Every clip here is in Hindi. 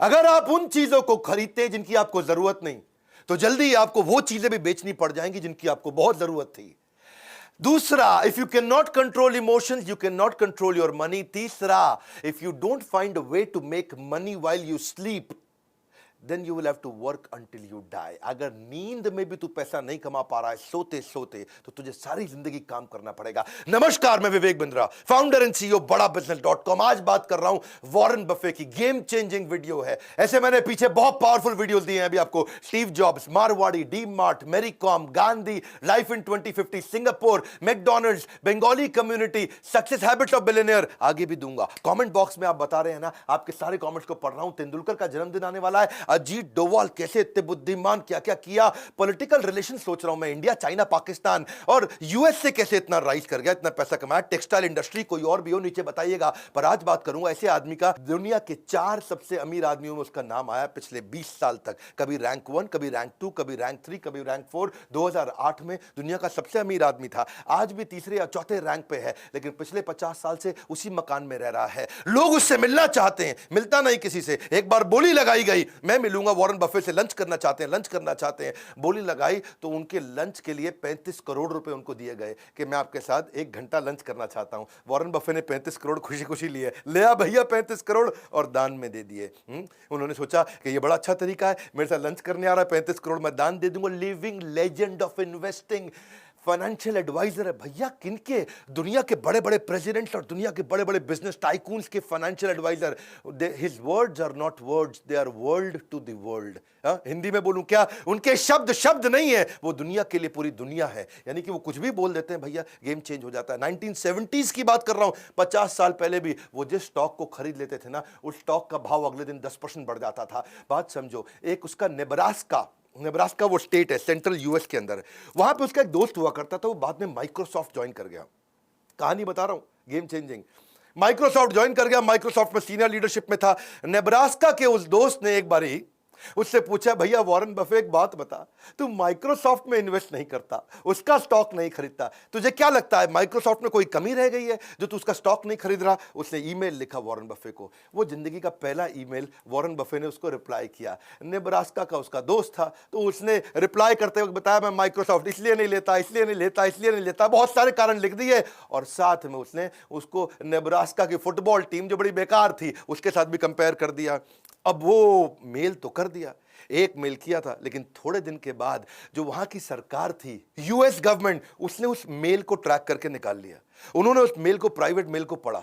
अगर आप उन चीजों को खरीदते हैं जिनकी आपको जरूरत नहीं, तो जल्दी ही आपको वो चीजें भी बेचनी पड़ जाएंगी जिनकी आपको बहुत जरूरत थी। दूसरा, if you can not control emotions you can not control your money. तीसरा, if you don't find a way to make money while you sleep, then you will have to work until you die। अगर नींद में भी तू पैसा नहीं कमा पा रहा है सोते सोते, तो तुझे सारी जिंदगी काम करना पड़ेगा। नमस्कार, मैं Vivek Bindra, founder and CEO बड़ा बिजनेस.com। आज बात कर रहा हूं वॉरेन बफे की। गेम चेंजिंग वीडियो है। ऐसे मैंने पीछे बहुत पावरफुल वीडियोस दिए हैं अभी आपको। Steve Jobs, Marwari, D Mart, Mary Kom, Gandhi, life in 2050, Singapore, McDonald's, Bengali community, success habits of billionaire, आगे भी दूंगा। कमेंट बॉक्स में आप बता रहे हैं ना, आपके सारे कमेंट्स को पढ़ रहा हूं। तेंदुलकर का जन्मदिन आने वाला है। अजीत डोवाल कैसे इतने बुद्धिमान, क्या क्या किया। पॉलिटिकल रिलेशन सोच रहा हूं मैं, इंडिया, चाइना, पाकिस्तान और यूएस से कैसे इतना राइज कर गया, इतना पैसा कमाया। टेक्सटाइल इंडस्ट्री, कोई और भी हो नीचे बताइएगा। पर आज बात करूंगा ऐसे आदमी का, दुनिया के 4 सबसे अमीर आदमियों में उसका नाम आया पिछले 20 साल तक। कभी रैंक 1, कभी रैंक 2, कभी रैंक 3, कभी रैंक 4। 2008 में दुनिया का सबसे अमीर आदमी था। आज भी तीसरे या चौथे रैंक पे है, लेकिन पिछले 50 साल से उसी मकान में रह रहा है। लोग उससे मिलना चाहते हैं, मिलता नहीं किसी से। एक बार बोली लगाई गई, मैं मिलूंगा वॉरेन बफे से, लंच करना चाहते हैं, लंच करना चाहते हैं। बोली लगाई तो उनके लंच के लिए 35 करोड़ रुपए उनको दिए गए कि मैं आपके साथ 1 घंटा लंच करना चाहता हूं। वॉरेन बफे ने 35 करोड़ खुशी खुशी लिए, ले आ भैया 35 करोड़, और दान में दे दिए। उन्होंने सोचा कि ये बड़ा अच्छा तरीका है, मेरे साथ लंच करने आ रहा है, 35 करोड़ मैं दान दे दूंगा। Living legend of investing, financial advisor है भैया। किनके? दुनिया के बड़े बड़े प्रेसिडेंट्स और दुनिया के बड़े बड़े बिजनेस टाइकून्स के financial advisor. His words are not words, they are world to the world. Hindi में बोलूं क्या, उनके शब्द शब्द नहीं है, वो दुनिया के लिए पूरी दुनिया है। यानी कि वो कुछ भी बोल देते हैं भैया, गेम चेंज हो जाता है। 1970s की बात कर रहा हूं, 50 साल पहले भी वो जिस स्टॉक को खरीद लेते थे ना, उस स्टॉक का भाव अगले दिन 10% बढ़ जाता था। बात समझो। एक उसका नेब्रास्का वो स्टेट है सेंट्रल यूएस के अंदर, वहां पे उसका एक दोस्त हुआ करता था, वो बाद में माइक्रोसॉफ्ट ज्वाइन कर गया। कहानी बता रहा हूं, गेम चेंजिंग। माइक्रोसॉफ्ट ज्वाइन कर गया, माइक्रोसॉफ्ट में सीनियर लीडरशिप में था। नेब्रास्का के उस दोस्त ने एक बारी उससे पूछा, भैया वॉरेन बफे एक बात बता, तू माइक्रोसॉफ्ट में इन्वेस्ट नहीं करता, उसका स्टॉक नहीं खरीदता, तुझे क्या लगता है माइक्रोसॉफ्ट में कोई कमी रह गई है जो तू उसका स्टॉक नहीं खरीद रहा? उसने ईमेल लिखा वॉरेन बफे को। वो जिंदगी का पहला ईमेल, वॉरेन बफे ने उसको रिप्लाई किया। नेब्रास्का का उसका दोस्त था, तो उसने रिप्लाई करते वक्त बताया, मैं माइक्रोसॉफ्ट इसलिए नहीं लेता, इसलिए नहीं लेता, इसलिए नहीं लेता, बहुत सारे कारण लिख दिए। और साथ में उसने उसको नेब्रास्का की फुटबॉल टीम जो बड़ी बेकार थी उसके साथ भी कंपेयर कर दिया। अब वो मेल तो कर दिया, एक मेल किया था, लेकिन थोड़े दिन के बाद जो वहां की सरकार थी, यूएस गवर्नमेंट, उसने उस मेल को ट्रैक करके निकाल लिया। उन्होंने उस मेल को, प्राइवेट मेल को पढ़ा,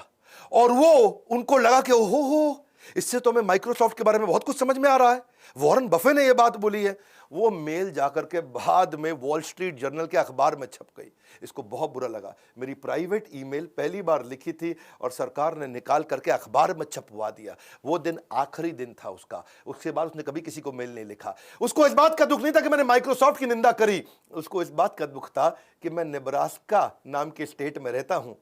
और वो उनको लगा कि ओहो हो, इससे तो हमें माइक्रोसॉफ्ट के बारे में बहुत कुछ समझ में आ रहा है, वॉरेन बफे ने यह बात बोली है। वो मेल जाकर के बाद में वॉल स्ट्रीट जर्नल के अखबार में छप गई। इसको बहुत बुरा लगा, मेरी प्राइवेट ईमेल पहली बार लिखी थी और सरकार ने निकाल करके अखबार में छपवा दिया। वो दिन आखिरी दिन था उसका, उसके बाद उसने कभी किसी को मेल नहीं लिखा। उसको इस बात का दुख नहीं था कि मैंने माइक्रोसॉफ्ट की निंदा करी, उसको इस बात का दुख था कि मैं नेब्रास्का नाम के स्टेट में रहता हूं,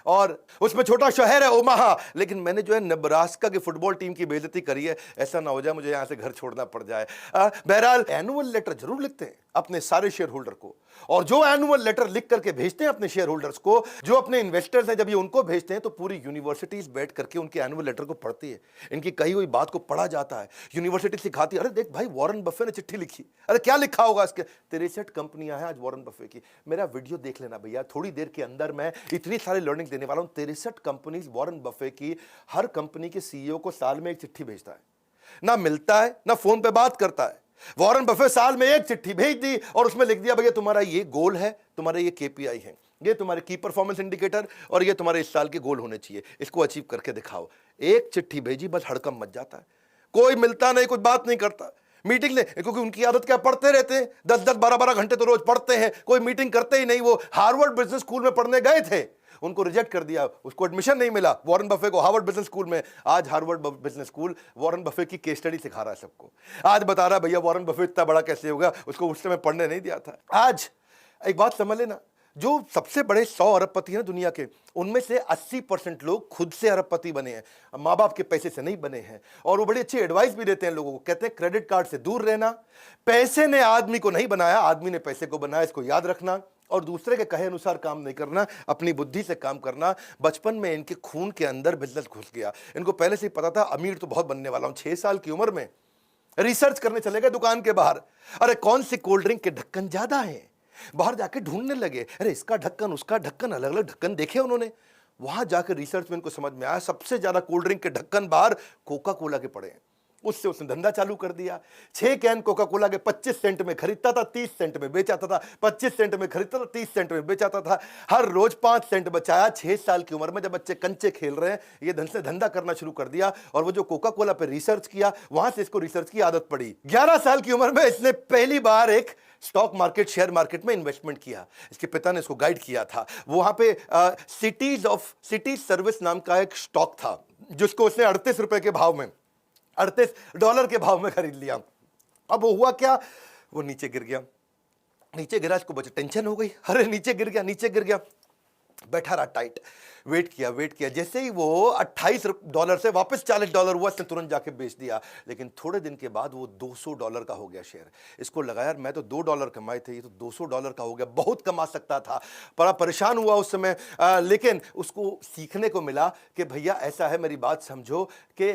और उसमें छोटा शहर है ओमाहा, लेकिन मैंने जो है नेब्रास्का की फुटबॉल टीम की बेइज्जती करी है। ऐसा ना हो जाए मुझे यहां से घर छोड़ना पड़ जाए। बहरहाल एनुअल लेटर जरूर लिखते हैं अपने सारे शेयर होल्डर को, और जो एनुअल लेटर लिख करके भेजते हैं अपने शेयर होल्डर्स को, जो अपने इन्वेस्टर्स हैं, जब ये उनको भेजते हैं तो पूरी यूनिवर्सिटीज बैठ करके उनके एनुअल लेटर को पढ़ती है, इनकी कही हुई बात को पढ़ा जाता है। यूनिवर्सिटी सिखाती है, अरे देख भाई वॉरेन बफे ने चिट्ठी लिखी, अरे क्या लिखा होगा इसके, 63 कंपनियां हैं आज वॉरेन बफे की। मेरा वीडियो देख लेना भैया, थोड़ी देर के अंदर मैं इतनी सारी लर्निंग देने वाला हूं। 63 कंपनीज वॉरेन बफे की, हर कंपनी के सीईओ को साल में एक चिट्ठी भेजता है, ना मिलता है ना फोन पे बात करता है। वॉरेन बफे साल में एक चिट्ठी भेज दी और उसमें लिख दिया, भैया तुम्हारा ये गोल है, तुम्हारे ये केपीआई है, ये तुम्हारे की परफॉर्मेंस इंडिकेटर, और ये तुम्हारे इस साल के गोल होने चाहिए, इसको अचीव करके दिखाओ। एक चिट्ठी भेजी, बस हड़कंप मच जाता है। कोई मिलता नहीं, कुछ बात नहीं करता। मीटिंग ले, क्योंकि उनकी आदत क्या, पढ़ते रहते हैं, 10-10 12-12 घंटे तो रोज पढ़ते हैं, कोई मीटिंग करते ही नहीं। वो हार्वर्ड बिजनेस स्कूल में पढ़ने गए थे, उनको रिजेक्ट कर दिया, उसको एडमिशन नहीं मिला वॉरेन बफे को हार्वर्ड बिजनेस स्कूल में। आज Harvard business school Warren Buffett की केस स्टडी सिखा रहा है सबको। आज बता रहा है भैया वॉरेन बफे इतना बड़ा कैसे होगा, उसको उस समय पढ़ने नहीं दिया था। आज एक बात समझ लेना, जो सबसे बड़े 100 अरबपति हैं दुनिया के, उनमें से 80% लोग खुद से अरबपति बने हैं, माँ बाप के पैसे से नहीं बने हैं। और वो बड़ी अच्छी एडवाइस भी देते हैं लोगों को, कहते हैं क्रेडिट कार्ड से दूर रहना, पैसे ने आदमी को नहीं बनाया, आदमी ने पैसे को बनाया, इसको याद रखना। और दूसरे के कहे अनुसार काम नहीं करना, अपनी बुद्धि से काम करना। बचपन में इनके खून के अंदर बिजनेस घुस गया। इनको पहले से ही पता था अमीर तो बहुत बनने वाला हूं। 6 साल की उम्र में रिसर्च करने चले गए दुकान के बाहर। अरे कौन सी कोल्ड ड्रिंक के ढक्कन ज्यादा हैं, बाहर जाके ढूंढने लगे। अरे इसका ढक्कन उसका ढक्कन, अलग अलग ढक्कन देखे उन्होंने। वहां जाकर रिसर्च में इनको समझ में आया सबसे ज्यादा कोल्ड ड्रिंक के ढक्कन बाहर कोका कोला के पड़े हैं। उससे उसने धंधा चालू कर दिया। 6 कैन कोका कोला के 25 सेंट में खरीदता था, 30 सेंट में बेचाता था, 25 सेंट में खरीदता था, 30 सेंट में बेचाता था। हर रोज 5 सेंट बचाया। 6 साल की उम्र में जब बच्चे कंचे खेल रहे हैं, ये धन से धंधा करना शुरू कर दिया। और वो जो कोका कोला पे रिसर्च किया, वहां से इसको रिसर्च की आदत पड़ी। 11 साल की उम्र में इसने पहली बार एक स्टॉक मार्केट, शेयर मार्केट में इन्वेस्टमेंट किया। इसके पिता ने इसको गाइड किया था। वहां पे सिटीज सर्विस नाम का एक स्टॉक था, जिसको उसने 38 रुपए के भाव में, $38 के भाव में खरीद लिया। अब वो हुआ क्या, वो नीचे गिर गया। नीचे गिरा, इसको बच्चे टेंशन हो गई। अरे नीचे गिर गया, नीचे गिर गया। बैठा रहा टाइट, वेट किया। जैसे ही वो $28 से वापस $40 हुआ, इसने तुरंत जाके बेच दिया। लेकिन थोड़े दिन के बाद वो $200 का हो गया शेयर। इसको लगा यार मैं तो $2 कमाए थे, ये तो $200 का हो गया, बहुत कमा सकता था। बड़ा परेशान हुआ उस समय। लेकिन उसको सीखने को मिला कि भैया ऐसा है, मेरी बात समझो कि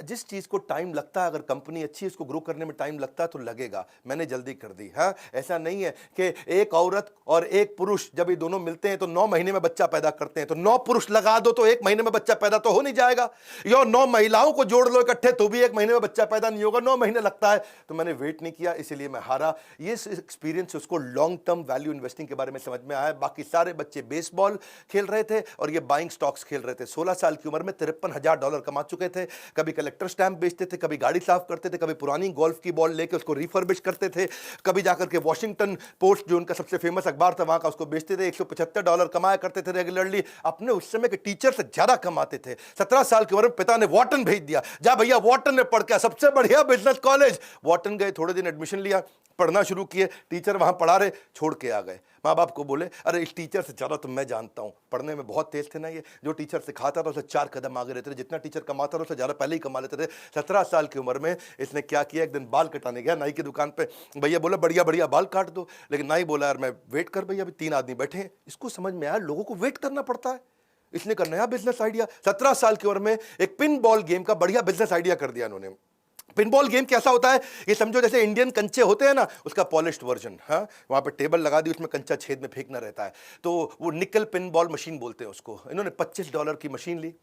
जिस चीज़ को टाइम लगता है, अगर कंपनी अच्छी है, उसको ग्रो करने में टाइम लगता है तो लगेगा। मैंने जल्दी कर दी। हाँ, ऐसा नहीं है कि एक औरत और एक पुरुष जब ये दोनों मिलते हैं तो 9 महीने में बच्चा पैदा करते हैं, तो 9 पुरुष लगा दो तो 1 महीने में बच्चा पैदा तो हो नहीं जाएगा। या 9 महिलाओं को जोड़ लो इकट्ठे तो भी 1 महीने में बच्चा पैदा नहीं होगा, 9 महीने लगता है। तो मैंने वेट नहीं किया, इसलिए मैं हारा। ये एक्सपीरियंस उसको लॉन्ग टर्म वैल्यू इन्वेस्टिंग के बारे में समझ में आया। बाकी सारे बच्चे बेसबॉल खेल रहे थे और ये बाइंग स्टॉक्स खेल रहे थे। 16 साल की उम्र में $53,000 कमा चुके थे। कभी कलेक्टर स्टैंप बेचते थे, कभी गाड़ी साफ करते थे, कभी पुरानी गोल्फ की बॉल लेके उसको रिफर्बिश करते थे, कभी जाकर के वॉशिंगटन पोस्ट जो उनका सबसे फेमस अखबार था वहां का उसको बेचते थे। $175 कमाया करते थे रेगुलरली। अपने उस समय के टीचर से ज्यादा कमाते थे। 17 साल की उम्र में पिता ने वॉटन भेज दिया, जा भैया वॉटन में पढ़ के, सबसे बढ़िया बिजनेस कॉलेज। वॉटन गए, थोड़े दिन एडमिशन लिया, पढ़ना शुरू किए। टीचर वहां पढ़ा रहे, छोड़ के आ गए। माँ बाप को बोले अरे इस टीचर से ज्यादा तो मैं जानता हूं, पढ़ने में बहुत तेज थे ना ये। जो टीचर सिखाता था उसे 4 कदम आगे रहते थे, जितना टीचर कमाता था उससे ज्यादा पहले ही कमा लेते थे। 17 साल की उम्र में इसने क्या किया, एक दिन बाल कटाने गया नाई की दुकान पे। भैया बोला बढ़िया बढ़िया बाल काट दो, लेकिन नाई बोला यार मैं वेट कर भैया, अभी 3 आदमी बैठे हैं। इसको समझ में आया लोगों को वेट करना पड़ता है। इसने का नया बिजनेस आइडिया, 17 साल की उम्र में एक पिन बॉल गेम का बढ़िया बिजनेस आइडिया कर दिया इन्होंने। पिनबॉल गेम कैसा होता है, ये समझो जैसे इंडियन कंचे होते हैं ना, उसका पॉलिश्ड वर्जन। हाँ, वहां पे टेबल लगा दी, उसमें कंचा छेद में फेंकना रहता है, तो वो निकल पिनबॉल मशीन बोलते हैं उसको। इन्होंने $25 की मशीन ली,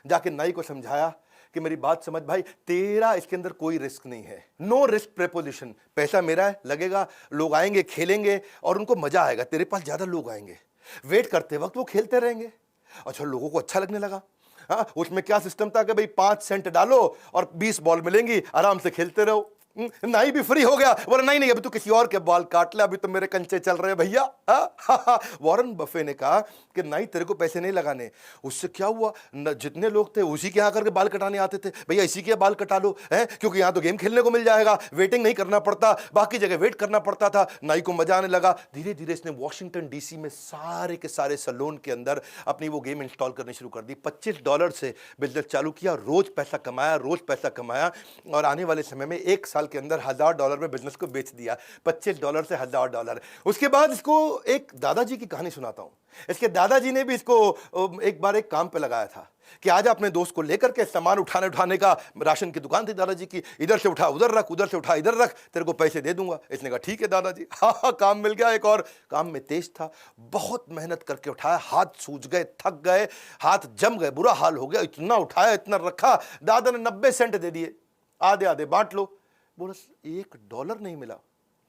जाके नाई को समझाया कि मेरी बात समझ भाई, तेरा इसके अंदर कोई रिस्क नहीं है, नो रिस्क प्रेपोजिशन। पैसा मेरा है, लगेगा, लोग आएंगे खेलेंगे और उनको मजा आएगा, तेरे पास ज्यादा लोग आएंगे, वेट करते वक्त वो खेलते रहेंगे। अच्छा, लोगों को अच्छा लगने लगा। हाँ, उसमें क्या सिस्टम था कि भाई 5 सेंट डालो और 20 बॉल मिलेंगी, आराम से खेलते रहो। नाई भी फ्री हो गया, बोला नहीं नहीं अभी तो किसी और के बाल काट ले, अभी तो मेरे कंचे चल रहे हैं भैया। वॉरेन बफे ने कहा कि नाई तेरे को पैसे नहीं लगाने। उससे क्या हुआ, जितने लोग थे उसी के यहाँ करके बाल कटाने आते थे। भैया इसी के बाल कटा लो, है क्योंकि यहाँ तो गेम खेलने को मिल जाएगा, वेटिंग नहीं करना पड़ता, बाकी जगह वेट करना पड़ता था। नाई को मजा आने लगा। धीरे धीरे इसने वॉशिंगटन डीसी में सारे के सारे सैलून के अंदर अपनी वो गेम इंस्टॉल करनी शुरू कर दी। $25 से बिजनेस चालू किया, रोज पैसा कमाया, रोज पैसा कमाया, और आने वाले समय में 1 साल के अंदर $1000 में बिजनेस को बेच दिया। $25 से $1000। उसके बाद इसको एक दादाजी की कहानी सुनाता हूं। इसके दादाजी ने भी इसको एक बार एक काम पे लगाया था कि आज अपने दोस्त को लेकर के सामान उठाने का, राशन की दुकान थी दादाजी की, इधर से उठा उधर रख, उधर से उठा इधर रख, तेरे को पैसे दे दूंगा। इसने कहा ठीक है दादाजी। हाँ, काम मिल गया। एक और काम में तेज था, बहुत मेहनत करके उठाया, हाथ सूज गए, थक गए, हाथ जम गए, बुरा हाल हो गया। इतना उठाया, इतना रखा, दादा ने 90 सेंट दे दिए, आधे आधे बांट लो। बोला $1 नहीं मिला,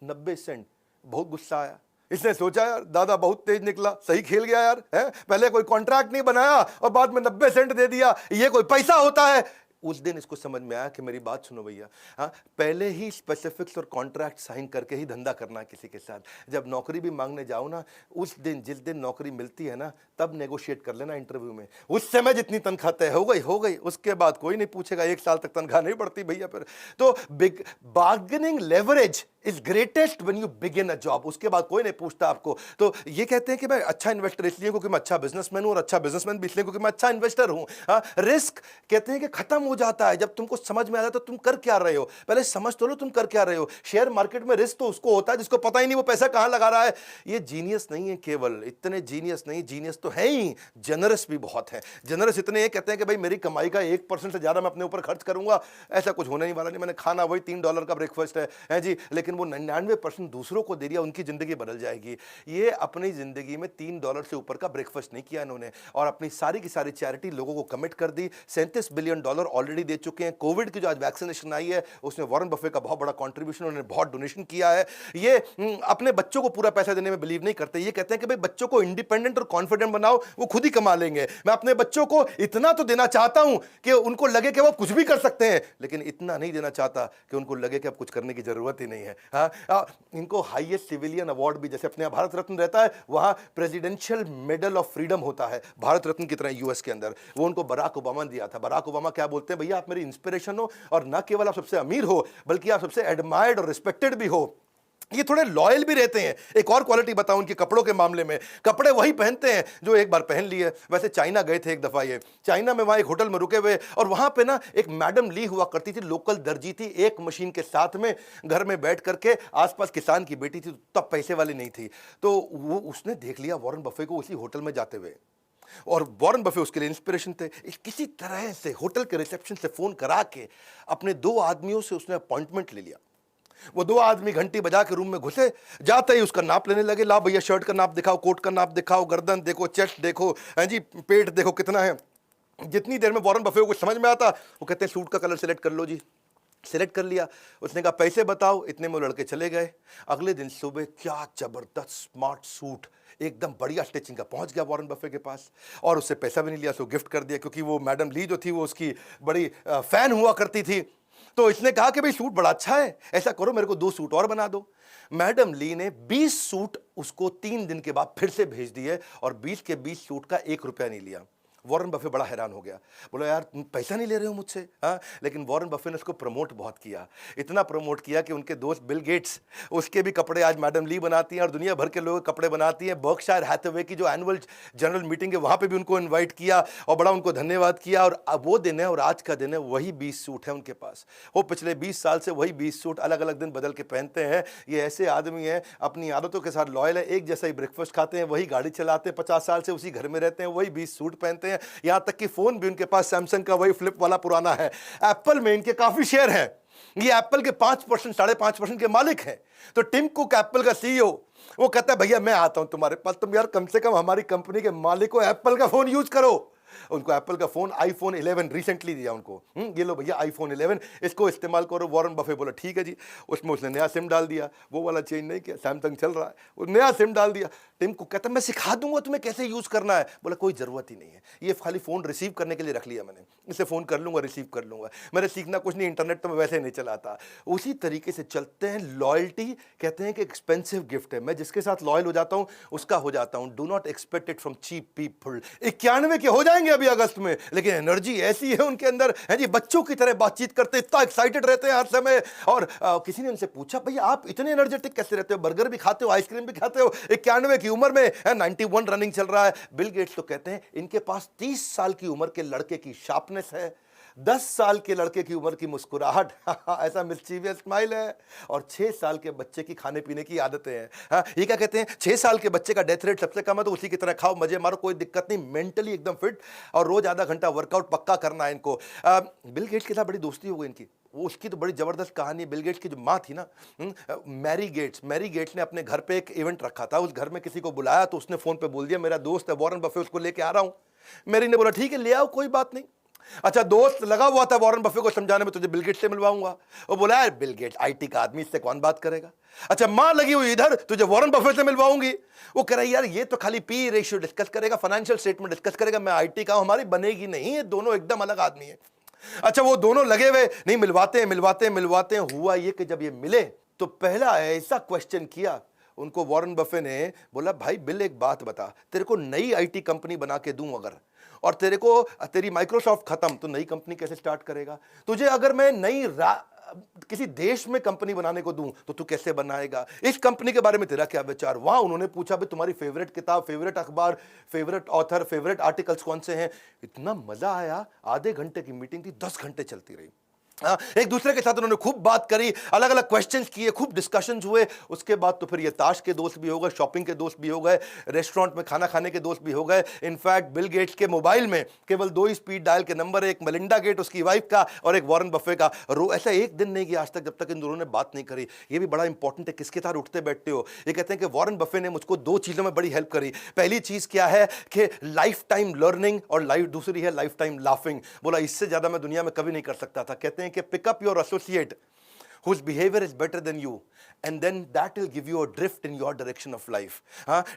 90 सेंट। बहुत गुस्सा आया। इसने सोचा यार दादा बहुत तेज निकला, सही खेल गया यार, है पहले कोई कॉन्ट्रैक्ट नहीं बनाया और बाद में 90 सेंट दे दिया, ये कोई पैसा होता है। उस दिन इसको समझ में आया कि मेरी बात सुनो भैया, हाँ पहले ही स्पेसिफिक्स और कॉन्ट्रैक्ट साइन करके ही धंधा करना है किसी के साथ। जब नौकरी भी मांगने जाओ ना, उस दिन जिस दिन नौकरी मिलती है ना, तब नेगोशिएट कर लेना इंटरव्यू में। उस समय जितनी तनख्वाह तय हो गई, उसके बाद कोई नहीं पूछेगा। 1 साल तक तनख्वाह नहीं बढ़ती भैया फिर तो। Big bargaining leverage is greatest when you begin a job. उसके बाद कोई नहीं पूछता आपको। तो ये कहते हैं कि मैं अच्छा इन्वेस्टर इसलिए क्योंकि मैं अच्छा बिजनेसमैन हूं, और अच्छा बिजनेसमैन भी इसलिए क्योंकि मैं अच्छा इन्वेस्टर हूं। हाँ, रिस्क कहते हैं कि खत्म हो जाता है जब तुमको समझ में आता है तो तुम कर क्या रहे हो, पहले समझ तो लो तुम कर क्या रहे हो। शेयर मार्केट में रिस्क तो उसको होता है जिसको पता ही नहीं वो पैसा कहां लगा रहा है। ये जीनियस नहीं है, केवल इतने जीनियस नहीं, जीनियस तो है ही, जनरस भी बहुत है। जनरस इतने हैं, कहते हैं कि भाई मेरी कमाई का 1% से ज्यादा मैं अपने ऊपर खर्च करूंगा, ऐसा कुछ होने नहीं वाला। नहीं, मैंने खाना वही $3 का ब्रेकफास्ट है जी, लेकिन वो 99% दूसरों को दे दिया, उनकी जिंदगी बदल जाएगी। ये अपनी जिंदगी में $3 से ऊपर का ब्रेकफास्ट नहीं किया इन्होंने, और अपनी सारी की सारी चैरिटी लोगों को कमिट कर दी। $37 बिलियन ऑलरेडी दे चुके हैं। कोविड की जो आज वैक्सीनेशन आई है उसमें वॉरेन बफे का बहुत बड़ा कंट्रीब्यूशन, उन्होंने बहुत डोनेशन किया है। ये अपने बच्चों को पूरा पैसा देने में बिलीव नहीं करते। ये कहते हैं कि भाई बच्चों को इंडिपेंडेंट और कॉन्फिडेंट बनाओ, वो खुद ही कमा लेंगे। मैं अपने बच्चों को इतना तो देना चाहता हूं कि उनको लगे कि वो कुछ भी कर सकते हैं, लेकिन इतना नहीं देना चाहता कि उनको लगे कि अब कुछ करने की जरूरत ही नहीं है। इनको हाईएस्ट सिविलियन अवार्ड भी, जैसे अपने भारत रत्न रहता है, वहां प्रेसिडेंशियल मेडल ऑफ फ्रीडम होता है भारत रत्न की तरह यूएस के अंदर, वो उनको बराक ओबामा ने दिया था। बराक ओबामा क्या बोलते हैं, भैया आप मेरी इंस्पिरेशन हो, और न केवल आप सबसे अमीर हो बल्कि आप सबसे एडमायर्ड और रिस्पेक्टेड भी हो। ये थोड़े लॉयल भी रहते हैं। एक और क्वालिटी बताऊं उनके कपड़ों के मामले में, कपड़े वही पहनते हैं जो एक बार पहन लिए। वैसे चाइना गए थे एक दफा, ये चाइना में वहां एक होटल में रुके हुए, और वहां पे ना एक मैडम ली हुआ करती थी, लोकल दर्जी थी, एक मशीन के साथ में घर में बैठ करके, आसपास किसान की बेटी थी, तब पैसे वाली नहीं थी, तो वो उसने देख लिया वॉरेन बफे को उसी होटल में जाते हुए, और वॉरेन बफे उसके लिए इंस्पिरेशन थे। किसी तरह से होटल के रिसेप्शन से फोन करा के अपने 2 आदमियों से उसने अपॉइंटमेंट ले लिया। वो 2 आदमी घंटी बजा के रूम में घुसे, जाते ही उसका नाप लेने लगे। ला भैया शर्ट का नाप दिखाओ, कोट का नाप दिखाओ, गर्दन देखो, चेस्ट देखो, हैं जी, पेट देखो कितना है। जितनी देर में वॉरेन बफे को समझ में आता, वो कहते हैं सूट का कलर सिलेक्ट कर लो जी। सिलेक्ट कर लिया, उसने कहा पैसे बताओ, इतने में वो लड़के चले गए। अगले दिन सुबह क्या जबरदस्त स्मार्ट सूट, एकदम बढ़िया स्टिचिंग का, पहुंच गया वॉरेन बफे के पास, और उससे पैसा भी नहीं लिया, उसको गिफ्ट कर दिया, क्योंकि वो मैडम ली जो थी वो उसकी बड़ी फैन हुआ करती थी। तो इसने कहा कि भाई सूट बड़ा अच्छा है, ऐसा करो मेरे को 2 सूट और बना दो। मैडम ली ने 20 सूट उसको 3 दिन के बाद फिर से भेज दिए, और 20 के 20 सूट का 1 रुपया नहीं लिया। वॉरेन बफे बड़ा हैरान हो गया, बोला यार तुम पैसा नहीं ले रहे हो मुझसे। हाँ, लेकिन वॉरेन बफे ने उसको प्रमोट बहुत किया, इतना प्रमोट किया कि उनके दोस्त बिल गेट्स, उसके भी कपड़े आज मैडम ली बनाती हैं, और दुनिया भर के लोग कपड़े बनाती हैं। बर्कशायर हैथवे की जो एनुअल जनरल मीटिंग है वहां पे भी उनको इन्वाइट किया और बड़ा उनको धन्यवाद किया। और अब वो दिन है और आज का दिन है, वही 20 सूट है उनके पास। वो पिछले 20 साल से वही 20 सूट अलग अलग दिन बदल के पहनते हैं। ये ऐसे आदमी हैं, अपनी आदतों के साथ लॉयल है, एक जैसा ही ब्रेकफास्ट खाते हैं, वही गाड़ी चलाते हैं, 50 साल से उसी घर में रहते हैं, वही 20 सूट पहनते हैं। यहां तक कि फोन भी उनके पास सैमसंग का वही फ्लिप वाला पुराना है। एप्पल में इनके काफी शेयर हैं, ये एप्पल के 5%, 5.5% के मालिक हैं। तो टिम कुक एप्पल का सीईओ, वो कहता है भैया मैं आता हूं तुम्हारे पास, तुम यार कम से कम हमारी कंपनी के मालिक को एप्पल का फोन यूज करो। उनको एप्पल का फोन आईफोन 11 रिसेंटली दिया उनको, ये लो भैया आईफोन 11, इसको इस्तेमाल करो। वॉरेन बफे बोला ठीक है जी। उसमें उसने नया सिम डाल दिया, वो वाला चेंज नहीं किया, सैमसंग चल रहा है, वो नया सिम डाल दिया। टिम को कहता मैं सिखा दूंगा तुम्हें कैसे यूज करना है। बोला कोई जरूरत ही नहीं है, ये खाली फोन रिसीव करने के लिए रख लिया मैंने, इसे फोन कर लूंगा, रिसीव कर लूंगा, मैंने सीखना कुछ नहीं, इंटरनेट तो मैं वैसे नहीं चलाता। उसी तरीके से चलते हैं। लॉयल्टी कहते हैं कि एक्सपेंसिव गिफ्ट है, मैं जिसके साथ लॉयल हो जाता हूं उसका हो जाता हूं। Do not expect it from cheap people. 91 के हो जाएंगे अभी अगस्त में, लेकिन एनर्जी ऐसी है उनके अंदर, है जी, बच्चों की तरह बातचीत करते, इतना एक्साइटेड रहते हैं हर समय। और किसी ने उनसे पूछा भैया आप इतने एनर्जेटिक कैसे रहते हो, बर्गर भी खाते हो, आइसक्रीम भी खाते हो, 91 की उम्र में, 91 रनिंग चल रहा है। बिल गेट्स तो कहते हैं इनके पास 30 साल की उम्र के लड़के की शार्पनेस है, 10 साल के लड़के की उम्र की मुस्कुराहट, ऐसा मिस्चीवियस स्माइल है, और 6 साल के बच्चे की खाने पीने की आदतें हैं। हाँ, ये क्या कहते हैं, 6 साल के बच्चे का डेथ रेट सबसे कम है, तो उसी की तरह खाओ, मजे मारो, कोई दिक्कत नहीं, मेंटली एकदम फिट, और रोज आधा घंटा वर्कआउट पक्का करना है इनको। बिल गेट्स के साथ बड़ी दोस्ती हो गई इनकी। वो उसकी तो बड़ी जबरदस्त कहानी है। बिल गेट्स की जो माँ थी ना, मैरी गेट्स ने अपने घर पे एक इवेंट रखा था, उस घर में किसी को बुलाया, तो उसने फोन पे बोल दिया मेरा दोस्त है वॉरेन बफे, उसको लेके आ रहा हूं। मैरी ने बोला ठीक है ले आओ, कोई बात नहीं। अच्छा, दोस्त लगा हुआ था वॉरेन बफे को समझाने में, तुझे बिल गेट्स से मिलवाऊंगा। वो बोला यार बिल गेट्स आईटी का आदमी, इससे कौन बात करेगा। अच्छा, मां लगी हुई इधर, तुझे वॉरेन बफे से मिलवाऊंगी। वो कह रहा है यार ये तो खाली पी रेशियो डिस्कस करेगा, फाइनेंशियल स्टेटमेंट डिस्कस करेगा, मैं आईटी का हूं, हमारी बनेगी नहीं, ये दोनों एकदम अलग आदमी है। अच्छा, वो दोनों लगे हुए नहीं, मिलवाते हैं। हुआ ये कि जब ये मिले तो पहला ऐसा क्वेश्चन किया उनको वॉरेन बफे ने, बोला भाई बिल एक बात बता, तेरे को नई आईटी कंपनी बना के दूं अगर, और तेरी माइक्रोसॉफ्ट खत्म, तो नई कंपनी कैसे स्टार्ट करेगा। तुझे अगर मैं नई किसी देश में कंपनी बनाने को दूं तो तू कैसे बनाएगा, इस कंपनी के बारे में तेरा क्या विचार। वहां उन्होंने पूछा भाई तुम्हारी फेवरेट किताब, फेवरेट अखबार, फेवरेट ऑथर, फेवरेट आर्टिकल्स कौन से हैं। इतना मजा आया, आधे घंटे की मीटिंग थी, 10 घंटे चलती रही। एक दूसरे के साथ उन्होंने खूब बात करी, अलग अलग क्वेश्चंस किए, खूब डिस्कशंस हुए। उसके बाद तो फिर ये ताश के दोस्त भी हो गए, शॉपिंग के दोस्त भी हो गए, रेस्टोरेंट में खाना खाने के दोस्त भी हो गए। इनफैक्ट बिल गेट्स के मोबाइल में केवल 2 ही स्पीड डायल के नंबर, एक मेलिंडा गेट उसकी वाइफ का और एक वॉरेन बफे का। ऐसा एक दिन नहीं गया आज तक जब तक इन दोनों ने बात नहीं करी। ये भी बड़ा इंपॉर्टेंट है, किसके साथ उठते बैठते हो। ये कहते हैं कि वॉरेन बफे ने मुझको 2 चीजों में बड़ी हेल्प करी। पहली चीज क्या है कि लाइफ टाइम लर्निंग, और दूसरी है लाइफ टाइम लाफिंग। बोला इससे ज्यादा मैं दुनिया में कभी नहीं कर सकता था। कहते हैं कि pickup your associate whose behavior is better than you, and then that will give you a drift in your direction of life.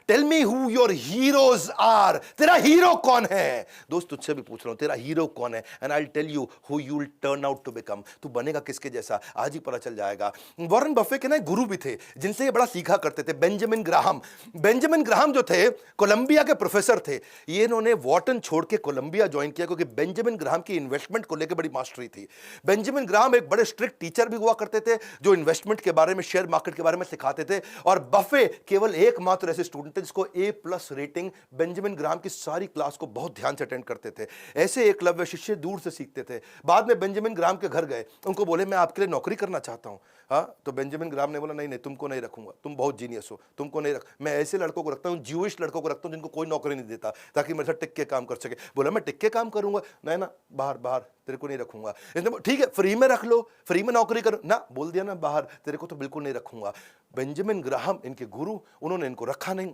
Tell me who your heroes are. तेरा हीरो कौन है? दोस्त तुझसे भी पूछ रहा हूं, तेरा हीरो कौन है? And I'll tell you who you'll turn out to become. तू बनेगा किसके जैसा आज ही पता चल जाएगा। वॉरेन बफे के ना गुरु भी थे जिनसे ये बड़ा सीखा करते थे, बेंजामिन ग्राहम। बेंजामिन ग्राहम जो थे कोलंबिया के प्रोफेसर थे। ये इन्होंने वॉर्टन छोड़ के कोलंबिया ज्वाइन किया क्योंकि बेंजामिन ग्राहम की इन्वेस्टमेंट को लेकर बड़ी मास्टरी थी। बेंजामिन ग्राहम एक बड़े स्ट्रिक्ट टीचर भी हुआ करते थे जो इन्वेस्टमेंट के बारे में, शेयर मार्केट के बारे में सिखाते थे। और बफे केवल एकमात्र ऐसे स्टूडेंट थे जिसको A+ रेटिंग। बेंजामिन ग्राहम की सारी क्लास को बहुत ध्यान से अटेंड करते थे। ऐसे एकलव्य शिष्य दूर से सीखते थे। बाद में बेंजामिन ग्राहम के घर गए, उनको बोले मैं आपके लिए नौकरी करना चाहता हूं। हाँ, तो बेंजामिन ग्राहम ने बोला नहीं नहीं, तुमको नहीं रखूंगा, तुम बहुत जीनियस हो, तुमको नहीं रख। मैं ऐसे लड़कों को रखता हूं, ज्यूइश लड़कों को रखता हूं जिनको कोई नौकरी नहीं देता, ताकि मेरे साथ टिक के काम कर सके। बोला मैं टिक के काम करूंगा, नहीं ना, बाहर बाहर, तेरे को नहीं रखूंगा। ठीक है, फ्री में रख लो, फ्री में नौकरी करो ना, बोल दिया ना बाहर, तेरे को तो बिल्कुल नहीं रखूंगा। बेंजामिन ग्राहम इनके गुरु, उन्होंने इनको रखा नहीं।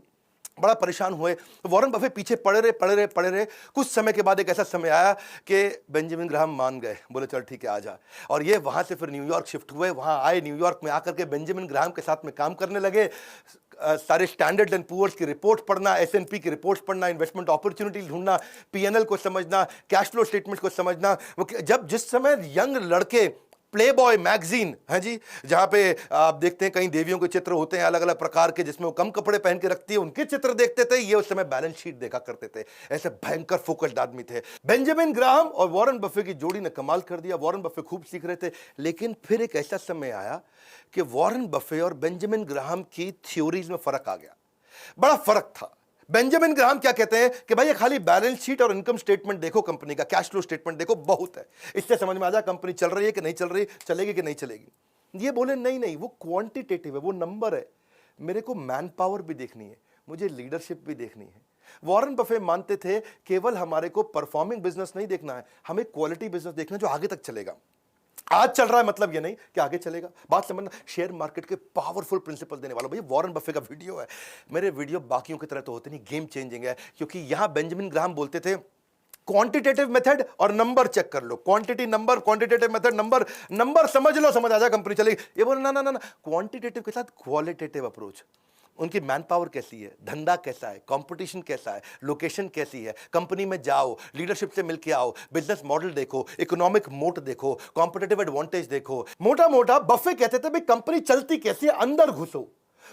बड़ा परेशान हुए। वॉरेन बफे पीछे पड़े रहे। कुछ समय के बाद एक ऐसा समय आया कि बेंजामिन ग्राहम मान गए, बोले चल ठीक है आ जा। और ये वहां से फिर न्यूयॉर्क शिफ्ट हुए। वहां आए, न्यूयॉर्क में आकर के बेंजामिन ग्राहम के साथ में काम करने लगे। सारे स्टैंडर्ड एंड पुअर्स की रिपोर्ट पढ़ना, S&P की रिपोर्ट्स पढ़ना, इन्वेस्टमेंट अपॉर्चुनिटी ढूंढना, P&L को समझना, कैश फ्लो स्टेटमेंट को समझना। जब जिस समय यंग लड़के प्ले बॉय मैगजीन है जी, जहां पे आप देखते हैं कई देवियों के चित्र होते हैं अलग अलग प्रकार के, जिसमें वो कम कपड़े पहन के रखती है, उनके चित्र देखते थे। ये उस समय बैलेंस शीट देखा करते थे। ऐसे भयंकर फोकस्ड आदमी थे। बेंजामिन ग्राहम और वॉरेन बफे की जोड़ी ने कमाल कर दिया। वॉरेन बफे खूब सीख रहे थे, लेकिन फिर एक ऐसा समय आया कि वॉरेन बफे और बेंजामिन ग्राहम की थ्योरीज में फर्क आ गया। बड़ा फर्क था। बेंजामिन ग्राहम क्या कहते हैं कि भाई ये खाली बैलेंस शीट और इनकम स्टेटमेंट देखो, कंपनी का कैश फ्लो स्टेटमेंट देखो, बहुत है, इससे समझ में आ जाए कंपनी चल रही है कि नहीं चल रही, चलेगी कि नहीं चलेगी। ये बोले नहीं नहीं, वो क्वांटिटेटिव है, वो नंबर है, मेरे को मैन पावर भी देखनी है, मुझे लीडरशिप भी देखनी है। वॉरेन बफे मानते थे केवल हमारे को परफॉर्मिंग बिजनेस नहीं देखना है, हमें क्वालिटी बिजनेस देखना है जो आगे तक चलेगा। आज चल रहा है मतलब ये नहीं कि आगे चलेगा। बात समझना, शेयर मार्केट के पावरफुल प्रिंसिपल देने वाला भाई वॉरेन बफे का वीडियो है। मेरे वीडियो बाकियों की तरह तो होते नहीं, गेम चेंजिंग है, क्योंकि यहां बेंजामिन ग्राहम बोलते थे क्वांटिटेटिव मेथड और नंबर चेक कर लो, quantity number, quantitative method number, number समझ लो, समझ आ जाए कंपनी चलेगी। ये बोले ना ना ना, क्वांटिटेटिव के साथ क्वालिटेटिव अप्रोच। उनकी मैन पावर कैसी है, धंधा कैसा है, कंपटीशन कैसा है, लोकेशन कैसी है, कंपनी में जाओ, लीडरशिप से मिलके आओ, बिजनेस मॉडल देखो, इकोनॉमिक मोट देखो, कॉम्पिटिटिव एडवांटेज देखो। मोटा मोटा बफे कहते थे भाई कंपनी चलती कैसी है, अंदर घुसो,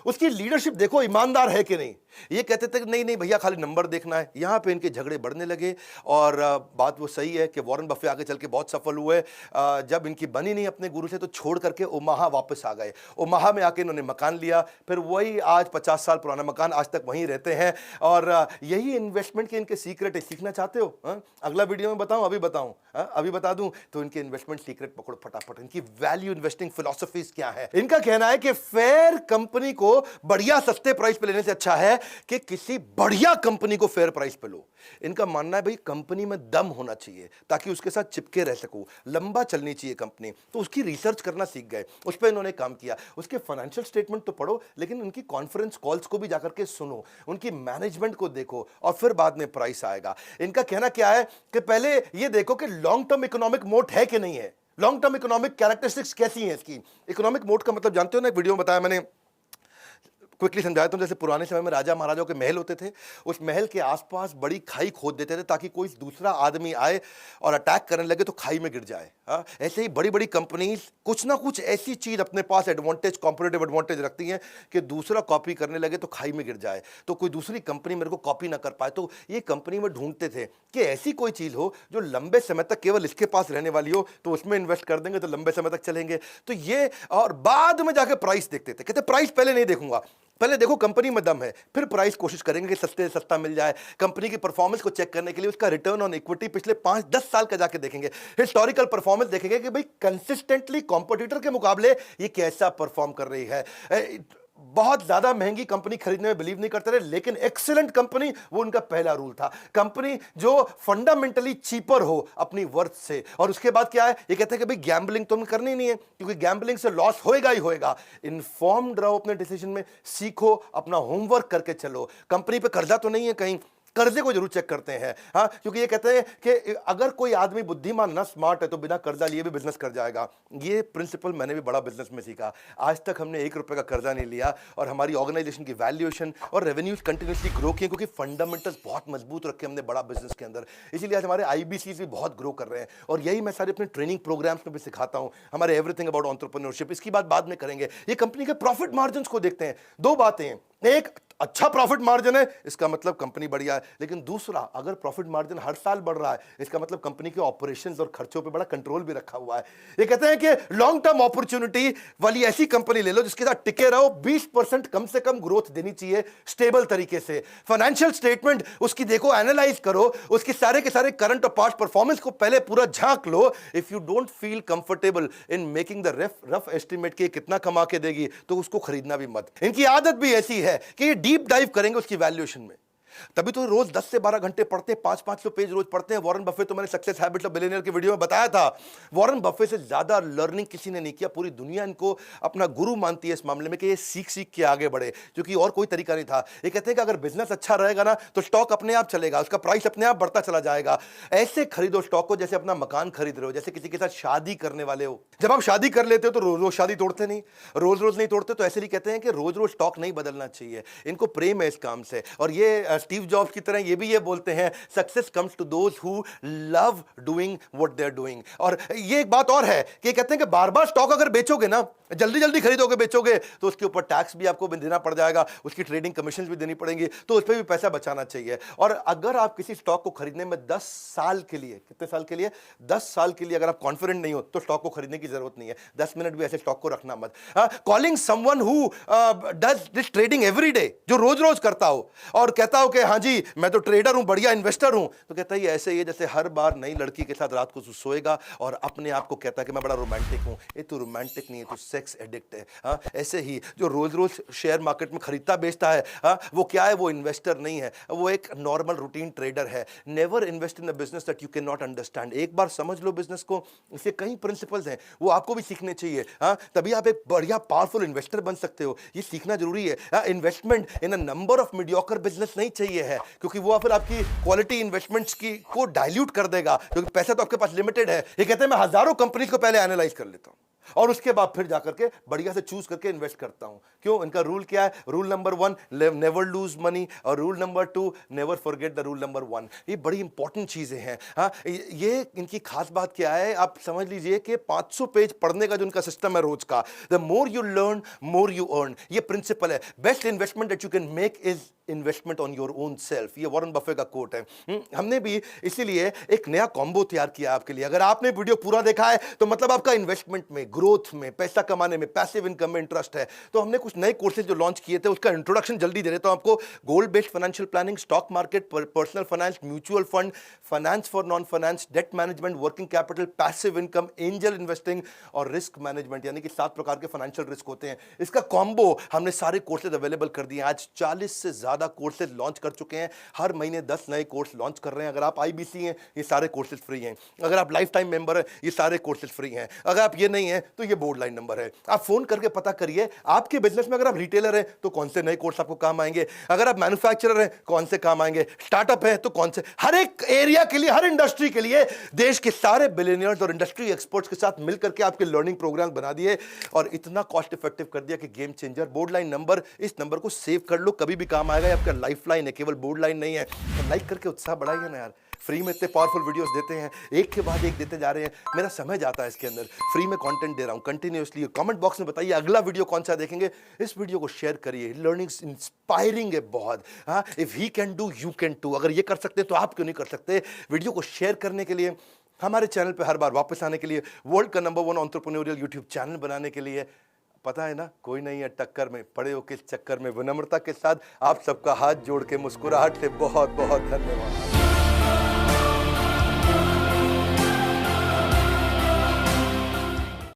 उसकी लीडरशिप देखो, ईमानदार है कि नहीं। ये कहते थे कि नहीं नहीं भैया खाली नंबर देखना है। यहां पे इनके झगड़े बढ़ने लगे। और बात वो सही है कि वॉरेन बफे आगे चल के बहुत सफल हुए। जब इनकी बनी नहीं अपने गुरु से तो छोड़ करके ओमाहा वापस आ गए। ओमाहा में आके इन्होंने मकान लिया, फिर वही आज 50 साल पुराना मकान, आज तक वहीं रहते हैं। और यही इन्वेस्टमेंट के इनके सीक्रेट है। सीखना चाहते हो? अगला वीडियो में बताऊं, अभी बताऊं? अभी बता दूं तो इनके इन्वेस्टमेंट सीक्रेट पकड़ो फटाफट। इनकी वैल्यू इन्वेस्टिंग फिलॉसफीज क्या है? इनका कहना है कि फेयर कंपनी को बढ़िया सस्ते प्राइस पे लेने से अच्छा है कि किसी बढ़िया कंपनी को फेयर प्राइस पे लो। इनका मानना है भाई कंपनी में दम होना चाहिए ताकि उसके साथ चिपके रह सको, लंबा चलनी चाहिए कंपनी। तो उसकी रिसर्च करना सीख गए, उस पर इन्होंने काम किया। उसके फाइनेंशियल स्टेटमेंट तो पढ़ो, लेकिन उनकी कॉन्फ्रेंस कॉल्स को भी जाकर के सुनो, उनकी मैनेजमेंट को देखो, और फिर बाद में प्राइस आएगा। इनका कहना क्या है कि पहले ये देखो कि लॉन्ग टर्म इकोनॉमिक मोट है कि नहीं है, लॉन्ग टर्म इकोनॉमिक कैरेक्टरिस्टिक्स कैसी हैं इसकी। इकोनॉमिक मोट का मतलब जानते हो ना, एक वीडियो में बताया मैंने, क्विकली समझाता हूं। जैसे पुराने समय में राजा महाराजाओं के महल होते थे, उस महल के आसपास बड़ी खाई खोद देते थे ताकि कोई दूसरा आदमी आए और अटैक करने लगे तो खाई में गिर जाए। हाँ, ऐसे ही बड़ी बड़ी कंपनीज कुछ ना कुछ ऐसी चीज अपने पास एडवांटेज, कॉम्पिटिटिव एडवांटेज रखती हैं कि दूसरा कॉपी करने लगे तो खाई में गिर जाए, तो कोई दूसरी कंपनी मेरे को कॉपी ना कर पाए। तो ये कंपनी में ढूंढते थे कि ऐसी कोई चीज हो जो लंबे समय तक केवल इसके पास रहने वाली हो, तो उसमें इन्वेस्ट कर देंगे तो लंबे समय तक चलेंगे। तो ये, और बाद में जाके प्राइस देखते थे, कहते प्राइस पहले नहीं देखूंगा, पहले देखो कंपनी में दम है, फिर प्राइस कोशिश करेंगे कि सस्ते से सस्ता मिल जाए। कंपनी की परफॉर्मेंस को चेक करने के लिए उसका रिटर्न ऑन इक्विटी पिछले 5-10 साल का जाके देखेंगे, हिस्टोरिकल परफॉर्मेंस देखेंगे कि भाई कंसिस्टेंटली कॉम्पिटिटर के मुकाबले ये कैसा परफॉर्म कर रही है। बहुत ज्यादा महंगी कंपनी खरीदने में बिलीव नहीं करते रहे, लेकिन एक्सीलेंट कंपनी, वो उनका पहला रूल था। कंपनी जो फंडामेंटली चीपर हो अपनी वर्थ से। और उसके बाद क्या है, ये कहते हैं कि भाई गैम्बलिंग तो करनी नहीं है, क्योंकि गैम्बलिंग से लॉस होएगा ही होएगा। इन्फॉर्म्ड रहो अपने डिसीजन में, सीखो, अपना होमवर्क करके चलो। कंपनी पे कर्जा तो नहीं है कहीं, कर्जे को जरूर चेक करते हैं। हाँ, क्योंकि ये कहते हैं कि अगर कोई आदमी बुद्धिमान ना, स्मार्ट है, तो बिना कर्जा लिए भी बिजनेस कर जाएगा। ये प्रिंसिपल मैंने भी बड़ा बिजनेस में सीखा। आज तक हमने 1 रुपए का कर्जा नहीं लिया, और हमारी ऑर्गेनाइजेशन की वैल्यूएशन और रेवेन्यूज कंटिन्यूसली ग्रो किए, क्योंकि फंडामेंटल्स बहुत मजबूत रखे हमने बड़ा बिजनेस के अंदर। इसीलिए आज हमारे IBCs भी बहुत ग्रो कर रहे हैं, और यही मैं सारे अपने ट्रेनिंग प्रोग्राम्स में भी सिखाता हूं, हमारे एवरीथिंग अबाउट एंटरप्रेन्योरशिप। इसकी बात बाद में करेंगे। ये कंपनी के प्रॉफिट मार्जिन को देखते हैं। 2 बातें हैं, एक, अच्छा प्रॉफिट मार्जिन है, इसका मतलब कंपनी बढ़िया है। लेकिन दूसरा, अगर प्रॉफिट मार्जिन हर साल बढ़ रहा है, इसका मतलब कंपनी के ऑपरेशंस और खर्चों पे बड़ा कंट्रोल भी रखा हुआ है। ये कहते हैं कि लॉन्ग टर्म अपॉर्चुनिटी वाली ऐसी कंपनी ले लो जिसके साथ टिके रहो, 20% कम से कम ग्रोथ देनी चाहिए स्टेबल तरीके से। फाइनेंशियल स्टेटमेंट उसकी देखो, एनालाइज करो, उसके सारे के सारे करंट और पास्ट परफॉर्मेंस को पहले पूरा झांक लो। If you don't feel comfortable in making the rough estimate कि कितना कमा के देगी, तो उसको खरीदना भी मत। इनकी आदत भी ऐसी है कि डीप डाइव करेंगे उसकी वैल्यूएशन में। तभी तो रोज 10 से 12 घंटे पढ़ते हैं, 500 पेज रोज पढ़ते हैं। वॉरेन बफे तो मैंने सक्सेस हैबिट्स ऑफ बिलियनियर की वीडियो में बताया था, वॉरेन बफे से ज्यादा लर्निंग किसी ने नहीं किया। पूरी दुनिया इनको अपना गुरु मानती है इस मामले में कि ये सीख सीख के आगे बढ़े, क्योंकि और कोई तरीका नहीं था। ये कहते हैं कि अगर बिजनेस अच्छा रहेगा ना, तो स्टॉक अपने आप चलेगा, उसका प्राइस अपने आप बढ़ता चला जाएगा। ऐसे खरीदो स्टॉक को जैसे अपना मकान खरीद रहे हो, जैसे किसी के साथ शादी करने वाले हो। जब आप शादी कर लेते हो तो रोज रोज शादी तोड़ते नहीं, रोज रोज नहीं तोड़ते। तो ऐसे ही कहते हैं कि रोज रोज स्टॉक नहीं बदलना चाहिए, इनको प्रेम है इस काम से। और ये स्टीव जॉब्स की तरह ये भी ये बोलते हैं, success comes to those who love doing what they are doing. और ये एक बात और है कि कहते हैं कि बार बार स्टॉक अगर बेचोगे ना, जल्दी जल्दी खरीदोगे बेचोगे, तो उसके ऊपर टैक्स भी आपको देना पड़ जाएगा, उसकी ट्रेडिंग कमीशन भी देनी पड़ेंगी, तो उस पर भी पैसा बचाना चाहिए। और अगर आप किसी स्टॉक को खरीदने में 10 साल के लिए, कितने साल के लिए, 10 साल के लिए अगर आप कॉन्फिडेंट नहीं हो, तो स्टॉक को खरीदने की जरूरत नहीं है। 10 मिनट भी ऐसे स्टॉक को रखना मत। Calling someone who does this trading every day, जो रोज रोज करता हो और कहता हो कि हाँ जी मैं तो ट्रेडर हूं, बढ़िया इन्वेस्टर हूं, तो कहता है ऐसे ही जैसे हर बार नई लड़की के साथ रात को सोएगा और अपने आप को कहता है कि मैं बड़ा रोमांटिक हूं। ये तो रोमांटिक नहीं है, तो सेक्स एडिक्ट है। हाँ, ऐसे ही जो रोज रोज शेयर मार्केट में खरीदता बेचता है, हाँ, वो क्या है, वो इन्वेस्टर नहीं है, वो एक नॉर्मल रूटीन ट्रेडर है। Never invest in a business that you can not understand. एक बार समझ लो बिजनेस को, इसके कई प्रिंसिपल्स हैं, वो आपको भी सीखने चाहिए। हाँ, तभी आप एक बढ़िया पावरफुल इन्वेस्टर बन सकते हो। ये सीखना जरूरी है। Investment in a number of mediocre business नहीं चाहिए है, क्योंकि वो फिर आपकी क्वालिटी इन्वेस्टमेंट्स की को डाइल्यूट कर देगा, क्योंकि पैसा तो आपके पास लिमिटेड है। ये कहते हैं मैं हजारों कंपनीज को पहले एनालाइज कर लेता हूं और उसके बाद फिर जाकर के बढ़िया से चूज करके इन्वेस्ट करता हूं। क्यों? इनका रूल क्या है? Rule number 1, never lose money, और rule number 2, never forget the rule number 1। ये बड़ी इंपॉर्टेंट चीजें हैं। हाँ, ये इनकी खास बात क्या है, आप समझ लीजिए कि 500 पेज पढ़ने का जो इनका सिस्टम है रोज का, the more you learn more you earn. ये प्रिंसिपल है। Best investment that you can make is investment on your own self. ये वॉरेन बफे का कोट है। हमने भी इसीलिए एक नया कॉम्बो तैयार किया आपके लिए। अगर आपने वीडियो पूरा देखा है तो मतलब आपका इन्वेस्टमेंट में, ग्रोथ में, पैसा कमाने में, पैसिव इनकम में इंटरेस्ट है। तो हमने कुछ नए कोर्सेज जो लॉन्च किए थे, उसका इंट्रोडक्शन जल्दी दे देता हूं आपको। Gold based financial planning, stock market, personal finance, mutual fund, finance for non finance, debt management, working capital, passive income, angel investing और रिस्क मैनेजमेंट, यानी कि 7 प्रकार के फाइनेंशियल रिस्क होते हैं। इसका कॉम्बो हमने सारे कोर्सेज अवेलेबल कर दिए। आज 40 से ज्यादा ज़्यादा कोर्सेज लॉन्च कर चुके हैं। हर महीने 10 नए कोर्स लॉन्च कर रहे हैं। अगर आप IBC हैं, ये सारे कोर्सेज फ्री हैं। अगर आप लाइफ टाइम मेंबर हैं, ये सारे कोर्सेज फ्री हैं। अगर आप ये नहीं हैं तो ये बोर्ड लाइन नंबर है। आप फोन करके पता करिए आपके बिजनेस में, अगर आप रिटेलर हैं तो कौन से नए कोर्स आपको काम आएंगे, अगर आप मैन्युफैक्चरर हैं कौन से काम आएंगे, स्टार्टअप है तो कौन से। हर एक एरिया के लिए, हर इंडस्ट्री के लिए देश के सारे बिलियनियर्स और इंडस्ट्री एक्सपर्ट्स के साथ मिलकर के आपके लर्निंग प्रोग्राम बना दिए और इतना कॉस्ट इफेक्टिव कर दिया कि game changer. Board line number, इस नंबर को सेव कर लो, कभी भी काम आएगा। आपका लाइफ लाइन है, केवल बोर्ड लाइन नहीं है। तो लाइक करके उत्साह बढ़ाइए ना यार। फ्री में इतने पावरफुल वीडियोस देते हैं, एक के बाद एक देते जा रहे हैं। मेरा समय जाता है इसके अंदर, फ्री में कंटेंट दे रहा हूं कंटिन्यूअसली। कमेंट बॉक्स में बताइए अगला वीडियो कौन सा देखेंगे। इस वीडियो को शेयर करिए, लर्निंग इंस्पायरिंग है बहुत। हाँ, if he can do you can too. अगर ये कर सकते तो आप क्यों नहीं कर सकते। वीडियो को शेयर करने के लिए, हमारे चैनल पे हर बार वापस आने के लिए, वर्ल्ड का नंबर 1 एंटरप्रेन्योरियल यूट्यूब चैनल बनाने के लिए, पता है ना, कोई नहीं है टक्कर में, पड़े हो किस चक्कर में। विनम्रता के साथ आप सबका हाथ जोड़ के मुस्कुराहट से बहुत बहुत धन्यवाद।